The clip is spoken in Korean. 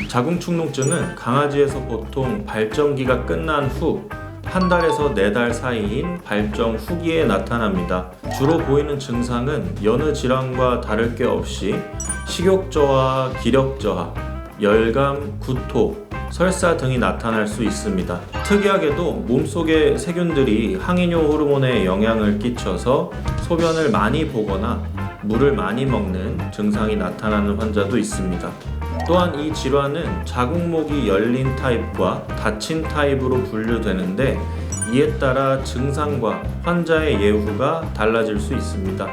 자궁축농증은 강아지에서 보통 발정기가 끝난 후 한 달에서 4달 사이인 발정 후기에 나타납니다. 주로 보이는 증상은 여느 질환과 다를 게 없이 식욕 저하, 기력 저하, 열감, 구토, 설사 등이 나타날 수 있습니다. 특이하게도 몸속의 세균들이 항이뇨 호르몬에 영향을 끼쳐서 소변을 많이 보거나 물을 많이 먹는 증상이 나타나는 환자도 있습니다. 또한 이 질환은 자궁목이 열린 타입과 닫힌 타입으로 분류되는데 이에 따라 증상과 환자의 예후가 달라질 수 있습니다.